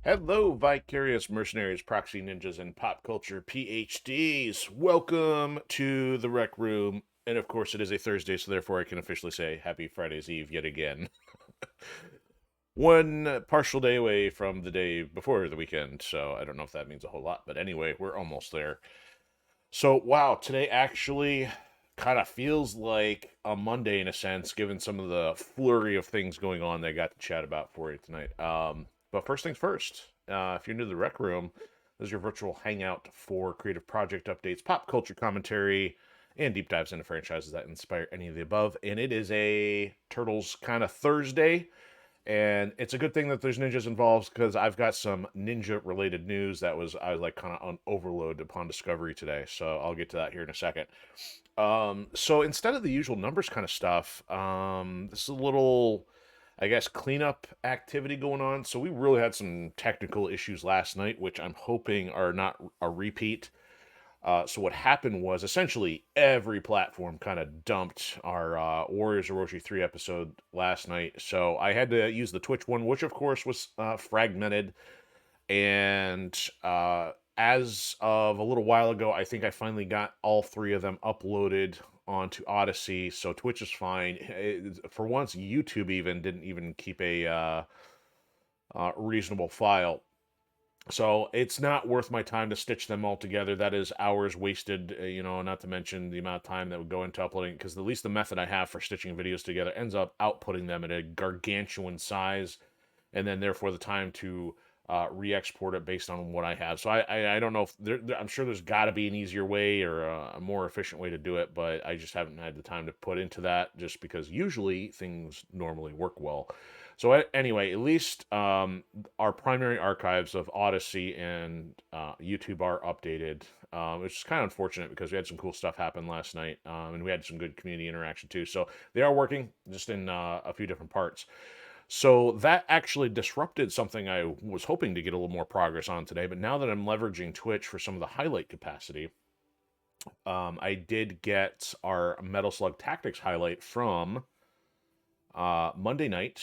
Hello, vicarious mercenaries, proxy ninjas, and pop culture PhDs. Welcome to the Rec Room. And of course, it is a Thursday, so therefore I can officially say Happy Friday's Eve yet again. One partial day away from the day before the weekend, so I don't know if that means a whole lot, but anyway, we're almost there. So, wow, today actually kind of feels like a Monday in a sense, given some of the flurry of things going on that I got to chat about for you tonight. But first things first, if you're new to the Rec Room, this is your virtual hangout for creative project updates, pop culture commentary, and deep dives into franchises that inspire any of the above. And it is a Turtles kind of Thursday. And it's a good thing that there's ninjas involved because I've got some ninja related news that I was like kind of on overload upon discovery today. So I'll get to that here in a second. So instead of the usual numbers kind of stuff, this is a little, I guess, cleanup activity going on. So we really had some technical issues last night, which I'm hoping are not a repeat. So what happened was essentially every platform kind of dumped our Warriors of Orochi 3 episode last night. So I had to use the Twitch one, which of course was fragmented. And as of a little while ago, I think I finally got all three of them uploaded onto Odysee. So Twitch is fine. For once, YouTube even didn't even keep a reasonable file. So it's not worth my time to stitch them all together. That is hours wasted, not to mention the amount of time that would go into uploading, because at least the method I have for stitching videos together ends up outputting them at a gargantuan size, and then therefore the time to re-export it based on what I have. So I don't know if I'm sure there's got to be an easier way or a more efficient way to do it, but I just haven't had the time to put into that just because usually things normally work well. So anyway, at least our primary archives of Odysee and YouTube are updated, which is kind of unfortunate because we had some cool stuff happen last night, and we had some good community interaction too. So they are working just in a few different parts. So that actually disrupted something I was hoping to get a little more progress on today. But now that I'm leveraging Twitch for some of the highlight capacity, I did get our Metal Slug Tactics highlight from Monday night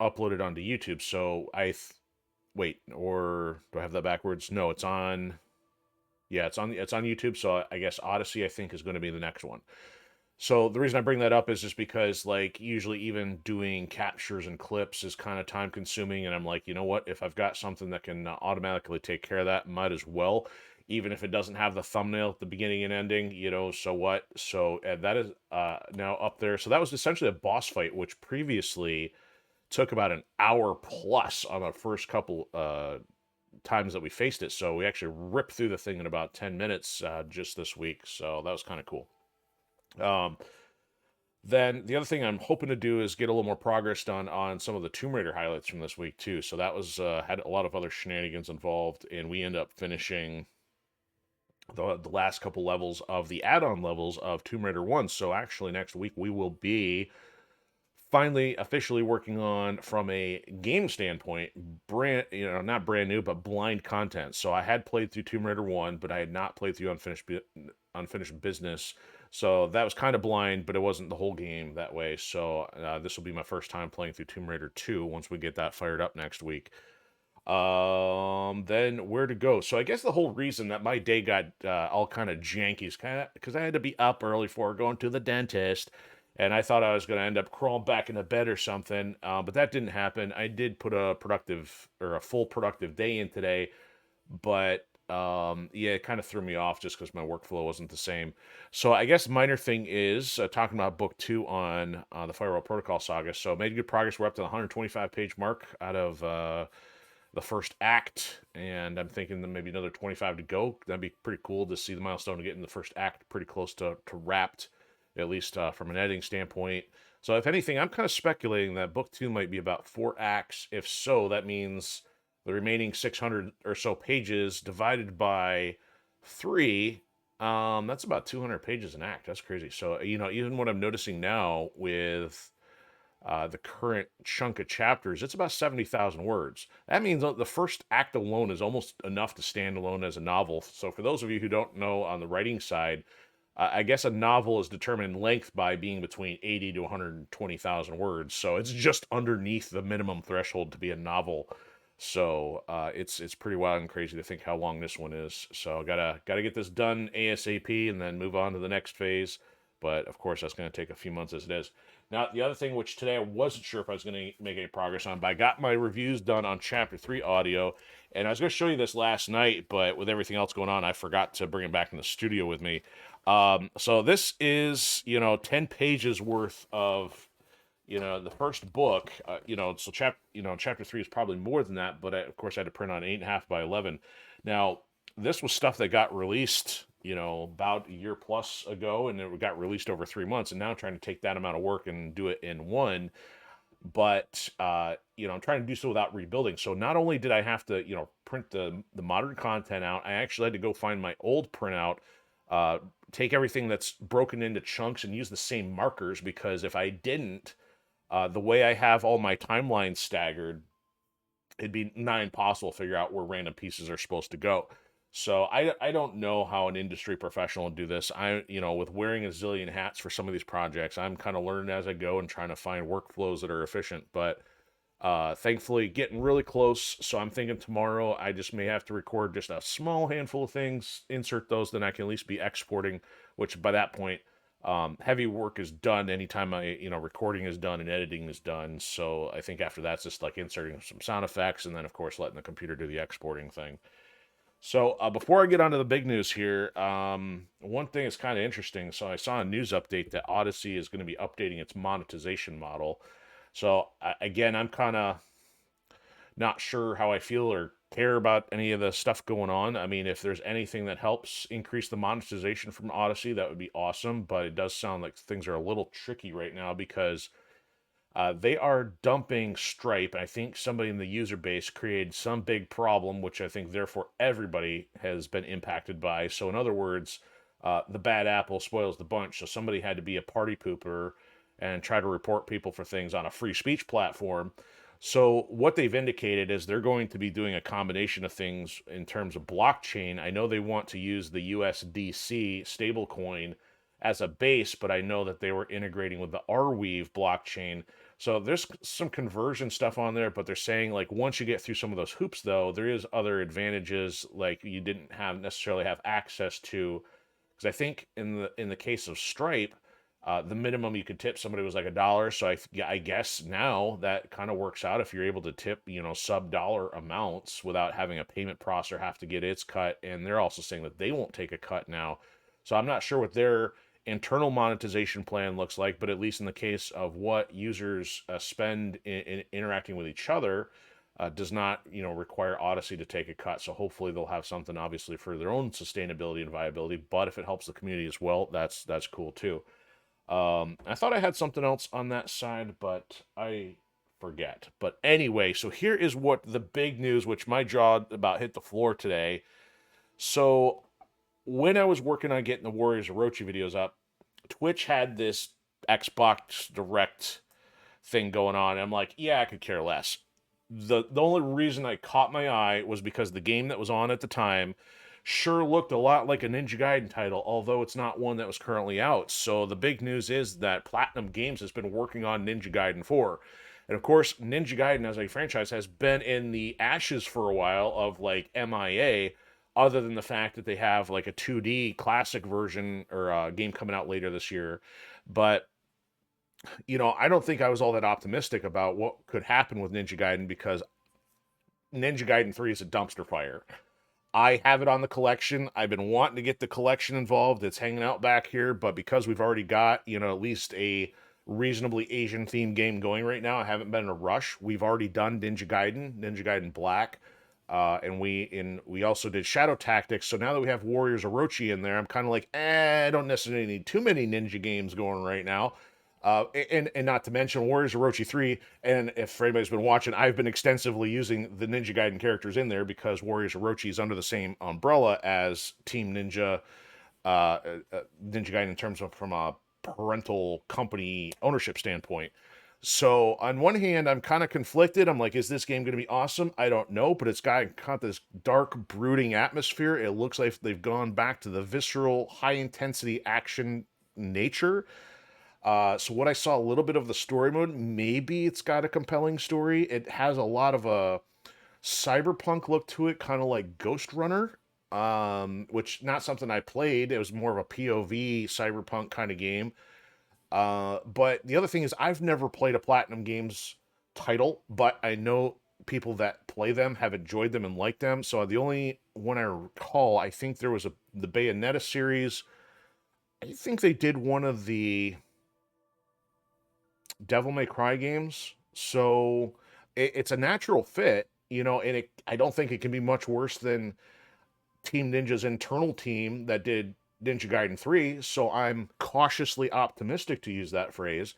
uploaded onto YouTube. So wait, or do I have that backwards? No, it's on. Yeah, it's on YouTube. So I guess Odysee I think is going to be the next one. So the reason I bring that up is just because like usually even doing captures and clips is kind of time consuming, and I'm like, you know what? If I've got something that can automatically take care of that, might as well. Even if it doesn't have the thumbnail at the beginning and ending, so what? So that is now up there. So that was essentially a boss fight, which previously took about an hour plus on the first couple times that we faced it. So we actually ripped through the thing in about 10 minutes just this week. So that was kind of cool. Um, then the other thing I'm hoping to do is get a little more progress done on some of the Tomb Raider highlights from this week too. So that was had a lot of other shenanigans involved, and we end up finishing the last couple levels of the add-on levels of Tomb Raider 1. So actually next week we will be finally officially working on, from a game standpoint, not brand new but blind content. So I had played through Tomb Raider 1, but I had not played through Unfinished Business. So that was kind of blind, but it wasn't the whole game that way. So this will be my first time playing through Tomb Raider 2 once we get that fired up next week. Then where to go? So I guess the whole reason that my day got all kind of janky is kind of because I had to be up early for going to the dentist, and I thought I was going to end up crawling back into bed or something, but that didn't happen. I did put a full productive day in today, but yeah, it kind of threw me off just because my workflow wasn't the same. So I guess minor thing is talking about book 2 on the Firewall Protocol saga. So made good progress. We're up to the 125 page mark out of the first act, and I'm thinking that maybe another 25 to go. That'd be pretty cool to see the milestone of getting the first act pretty close to wrapped, at least from an editing standpoint. So if anything, I'm kind of speculating that book 2 might be about 4 acts. If so, that means the remaining 600 or so pages divided by 3, that's about 200 pages an act. That's crazy. So even what I'm noticing now with the current chunk of chapters, it's about 70,000 words. That means the first act alone is almost enough to stand alone as a novel. So for those of you who don't know on the writing side, I guess a novel is determined in length by being between 80 to 120,000 words. So it's just underneath the minimum threshold to be a novel. So it's pretty wild and crazy to think how long this one is. So gotta get this done ASAP and then move on to the next phase. But of course, that's going to take a few months as it is. Now, the other thing, which today I wasn't sure if I was going to make any progress on, but I got my reviews done on Chapter 3 audio, and I was going to show you this last night, but with everything else going on, I forgot to bring it back in the studio with me. So this is, 10 pages worth of the first book, so chapter 3 is probably more than that, but of course I had to print on 8.5 by 11. Now, this was stuff that got released, about a year plus ago, and it got released over 3 months, and now I'm trying to take that amount of work and do it in one, but, I'm trying to do so without rebuilding. So not only did I have to, print the modern content out, I actually had to go find my old printout, uh, take everything that's broken into chunks and use the same markers, because if I didn't, the way I have all my timelines staggered, it'd be nigh impossible to figure out where random pieces are supposed to go. So I don't know how an industry professional would do this. With wearing a zillion hats for some of these projects, I'm kind of learning as I go and trying to find workflows that are efficient. But thankfully, getting really close. So I'm thinking tomorrow I just may have to record just a small handful of things, insert those, then I can at least be exporting. Which by that point, heavy work is done anytime recording is done and editing is done. So I think after that's just like inserting some sound effects and then of course letting the computer do the exporting thing. So before I get onto the big news here, one thing is kind of interesting. So I saw a news update that Odysee is going to be updating its monetization model. So again, I'm kind of not sure how I feel or care about any of the stuff going on. I mean, if there's anything that helps increase the monetization from Odysee, that would be awesome. But it does sound like things are a little tricky right now because they are dumping Stripe. I think somebody in the user base created some big problem, which I think therefore everybody has been impacted by. So, in other words, the bad apple spoils the bunch. So, somebody had to be a party pooper and try to report people for things on a free speech platform. So, what they've indicated is they're going to be doing a combination of things in terms of blockchain. I know they want to use the USDC stablecoin as a base, but I know that they were integrating with the Arweave blockchain. So there's some conversion stuff on there, but they're saying like once you get through some of those hoops, though, there is other advantages like you didn't have necessarily have access to. Because I think in the case of Stripe, the minimum you could tip somebody was like $1. So I guess now that kind of works out if you're able to tip sub-dollar amounts without having a payment processor have to get its cut. And they're also saying that they won't take a cut now. So I'm not sure what their internal monetization plan looks like, but at least in the case of what users spend in interacting with each other, does not require Odysee to take a cut. So hopefully they'll have something obviously for their own sustainability and viability. But if it helps the community as well, that's cool too. I thought I had something else on that side, but I forget. But anyway, so here is what the big news, which my jaw about hit the floor today. So when I was working on getting the Warriors Orochi videos up, Twitch had this Xbox Direct thing going on. And I'm like, yeah, I could care less. The only reason I caught my eye was because the game that was on at the time sure looked a lot like a Ninja Gaiden title, although it's not one that was currently out. So the big news is that Platinum Games has been working on Ninja Gaiden 4. And of course, Ninja Gaiden as a franchise has been in the ashes for a while of like MIA, other than the fact that they have like a 2D classic version or a game coming out later this year. But I don't think I was all that optimistic about what could happen with Ninja Gaiden because Ninja Gaiden 3 is a dumpster fire. I have it on the collection. I've been wanting to get the collection involved. It's hanging out back here, but because we've already got, at least a reasonably Asian themed game going right now, I haven't been in a rush. We've already done Ninja Gaiden Black, and we also did Shadow Tactics. So now that we have Warriors Orochi in there, I'm kind of like, I don't necessarily need too many ninja games going right now. And not to mention Warriors Orochi 3, and if anybody's been watching, I've been extensively using the Ninja Gaiden characters in there because Warriors Orochi is under the same umbrella as Team Ninja, Ninja Gaiden in terms of from a parental company ownership standpoint. So on one hand, I'm kind of conflicted. I'm like, is this game going to be awesome? I don't know, but it's got this dark, brooding atmosphere. It looks like they've gone back to the visceral, high-intensity action nature. So what I saw a little bit of the story mode, maybe it's got a compelling story. It has a lot of cyberpunk look to it, kind of like Ghost Runner, which not something I played. It was more of a POV cyberpunk kind of game. But the other thing is, I've never played a Platinum Games title, but I know people that play them have enjoyed them and liked them. So the only one I recall, I think there was the Bayonetta series. I think they did one of the Devil May Cry games. So it's a natural fit, you know, and I don't think it can be much worse than Team Ninja's internal team that did Ninja Gaiden 3. So I'm cautiously optimistic, to use that phrase.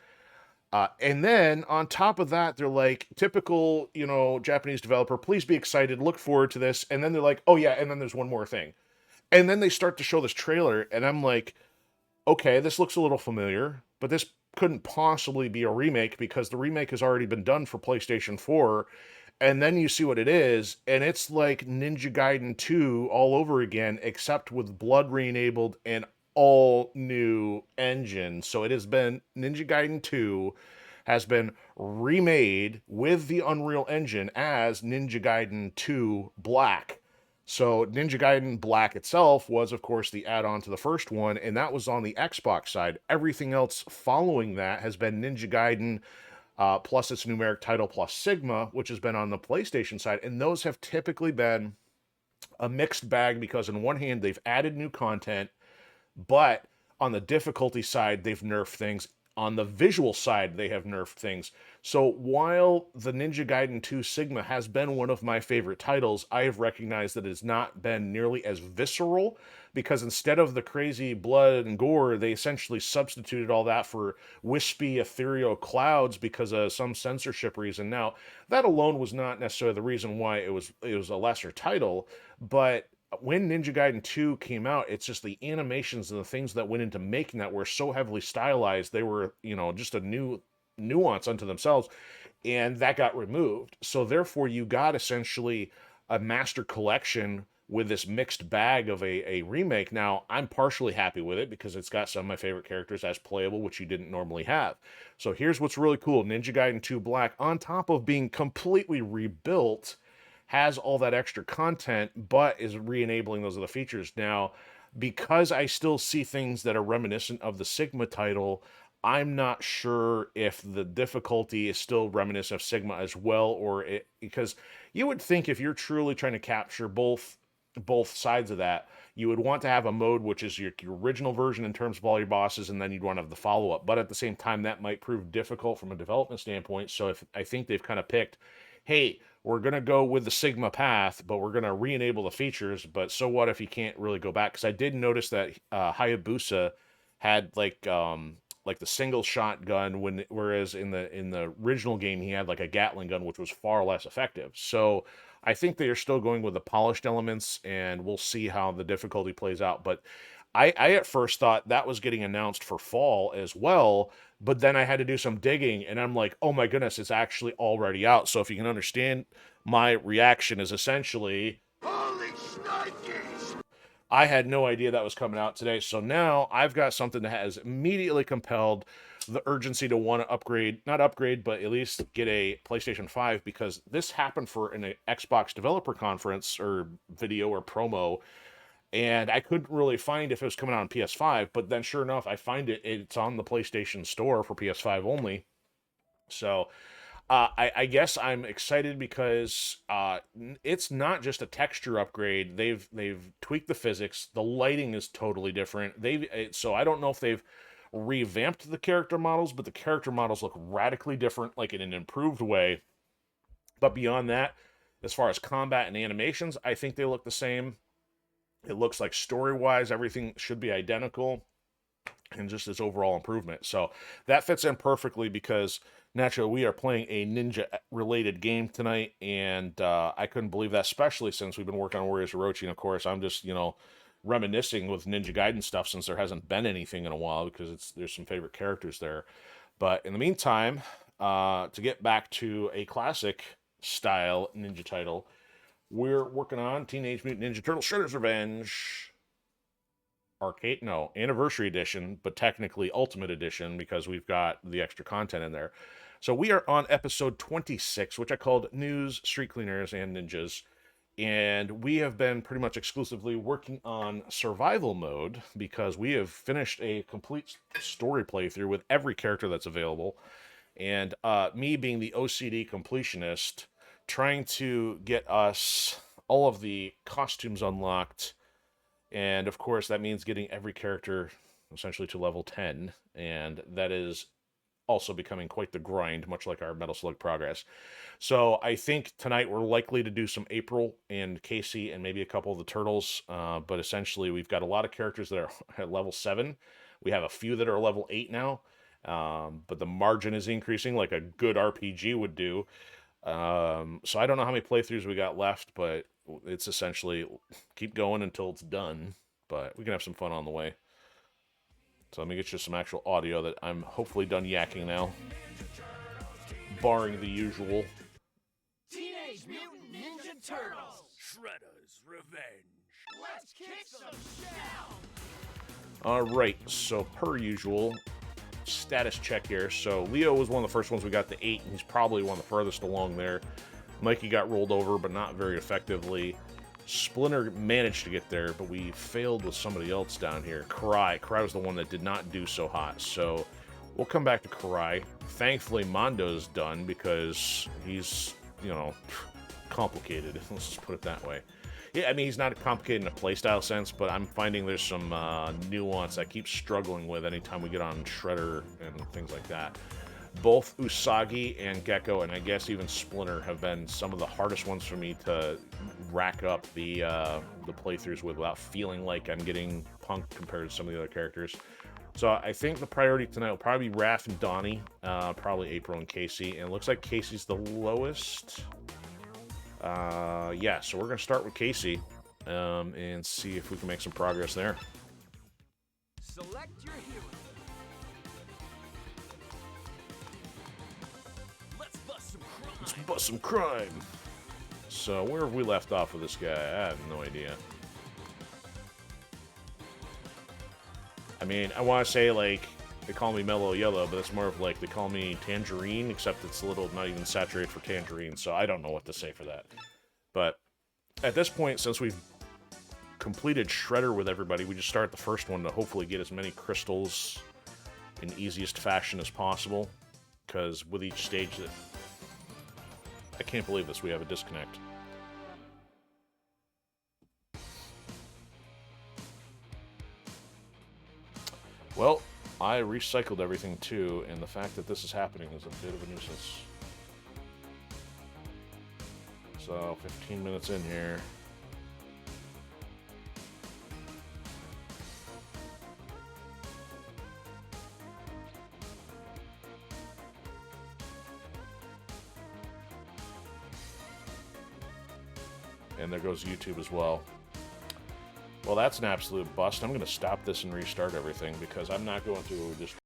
And then on top of that, they're like, typical, you know, Japanese developer, please be excited, look forward to this. And then they're like, oh yeah, and then there's one more thing. And then they start to show this trailer, and I'm like, okay, this looks a little familiar, but this couldn't possibly be a remake because the remake has already been done for PlayStation 4. And then you see what it is, and it's like Ninja Gaiden 2 all over again, except with Blood re-enabled and all new engine. So it has been Ninja Gaiden 2 has been remade with the Unreal Engine as Ninja Gaiden 2 Black. So Ninja Gaiden Black itself was, of course, the add-on to the first one, and that was on the Xbox side. Everything else following that has been Ninja Gaiden plus its numeric title plus Sigma, which has been on the PlayStation side, and those have typically been a mixed bag because, on one hand, they've added new content, but on the difficulty side, they've nerfed things. On the visual side, they have nerfed things. So while the Ninja Gaiden 2 Sigma has been one of my favorite titles, I have recognized that it's not been nearly as visceral, because instead of the crazy blood and gore, they essentially substituted all that for wispy, ethereal clouds because of some censorship reason. Now, that alone was not necessarily the reason why it was a lesser title, but when Ninja Gaiden 2 came out, it's just the animations and the things that went into making that were so heavily stylized. They were, you know, just a new nuance unto themselves, and that got removed. So therefore, you got essentially a master collection with this mixed bag of a remake. Now, I'm partially happy with it because it's got some of my favorite characters as playable, which you didn't normally have. So here's what's really cool. Ninja Gaiden 2 Black, on top of being completely rebuilt, has all that extra content, but is re-enabling those other features. Now, because I still see things that are reminiscent of the Sigma title, I'm not sure if the difficulty is still reminiscent of Sigma as well, or it, because you would think if you're truly trying to capture both sides of that, you would want to have a mode which is your original version in terms of all your bosses, and then you'd want to have the follow-up. But at the same time, that might prove difficult from a development standpoint. So if I think they've kind of picked, hey, we're going to go with the Sigma path, but we're going to re-enable the features. But so what if you can't really go back? Because I did notice that Hayabusa had like the single shotgun, whereas in the original game he had like a Gatling gun, which was far less effective. So I think they are still going with the polished elements, and we'll see how the difficulty plays out. But I at first thought that was getting announced for fall as well, but then I had to do some digging, and I'm like, oh my goodness, it's actually already out. So if you can understand, my reaction is essentially, holy shnikes! I had no idea that was coming out today. So now I've got something that has immediately compelled the urgency to want to upgrade, not upgrade, but at least get a PlayStation 5, because this happened for an Xbox developer conference or video or promo, and I couldn't really find if it was coming out on PS5, but then sure enough, I find it's on the PlayStation Store for PS5 only. So I guess I'm excited because it's not just a texture upgrade. They've tweaked the physics. The lighting is totally different. So I don't know if they've revamped the character models, but the character models look radically different, like in an improved way. But beyond that, as far as combat and animations, I think they look the same. It looks like story-wise, everything should be identical, and just its overall improvement. So that fits in perfectly because naturally we are playing a ninja-related game tonight, and I couldn't believe that, especially since we've been working on Warriors Orochi, and of course I'm just, you know, reminiscing with Ninja Gaiden stuff since there hasn't been anything in a while because there's some favorite characters there. But in the meantime, to get back to a classic style ninja title, we're working on Teenage Mutant Ninja Turtles Shredder's Revenge Arcade, no, Anniversary Edition, but technically Ultimate Edition because we've got the extra content in there. So we are on episode 26, which I called News, Street Cleaners, and Ninjas. And we have been pretty much exclusively working on survival mode because we have finished a complete story playthrough with every character that's available. And me being the OCD completionist, trying to get us all of the costumes unlocked. And of course, that means getting every character essentially to level 10. And that is also becoming quite the grind, much like our Metal Slug progress. So I think tonight we're likely to do some April and Casey and maybe a couple of the Turtles. But essentially, we've got a lot of characters that are at level 7. We have a few that are level 8 now. But the margin is increasing like a good RPG would do. So I don't know how many playthroughs we got left, but it's essentially keep going until it's done. But we can have some fun on the way. So let me get you some actual audio that I'm hopefully done yakking now. Barring the usual. Teenage Mutant Ninja Turtles! Shredder's Revenge. Let's kick some shell! Alright, so per usual, status check here. So Leo was one of the first ones we got to 8, and he's probably one of the furthest along there. Mikey got rolled over, but not very effectively. Splinter managed to get there, but we failed with somebody else down here. Karai. Karai was the one that did not do so hot, so we'll come back to Karai. Thankfully, Mondo's done because he's, you know, complicated. Let's just put it that way. Yeah, I mean, he's not complicated in a playstyle sense, but I'm finding there's some nuance I keep struggling with anytime we get on Shredder and things like that. Both Usagi and Gecko, and I guess even Splinter, have been some of the hardest ones for me to rack up the playthroughs with without feeling like I'm getting punked compared to some of the other characters. So I think the priority tonight will probably be Raph and Donnie, probably April and Casey, and it looks like Casey's the lowest. Yeah, so we're going to start with Casey and see if we can make some progress there. Select your hero. Let's bust some crime. Let's bust some crime. So where have we left off with this guy? I have no idea. I mean, I want to say, like, they call me Mellow Yellow, but it's more of like they call me Tangerine, except it's a little not even saturated for Tangerine, so I don't know what to say for that. But at this point, since we've completed Shredder with everybody, we just start the first one to hopefully get as many crystals in easiest fashion as possible, because with each stage that... I can't believe this, we have a disconnect. Well, I recycled everything too, and the fact that this is happening is a bit of a nuisance. So, 15 minutes in here. And there goes YouTube as well. Well, that's an absolute bust. I'm going to stop this and restart everything because I'm not going to just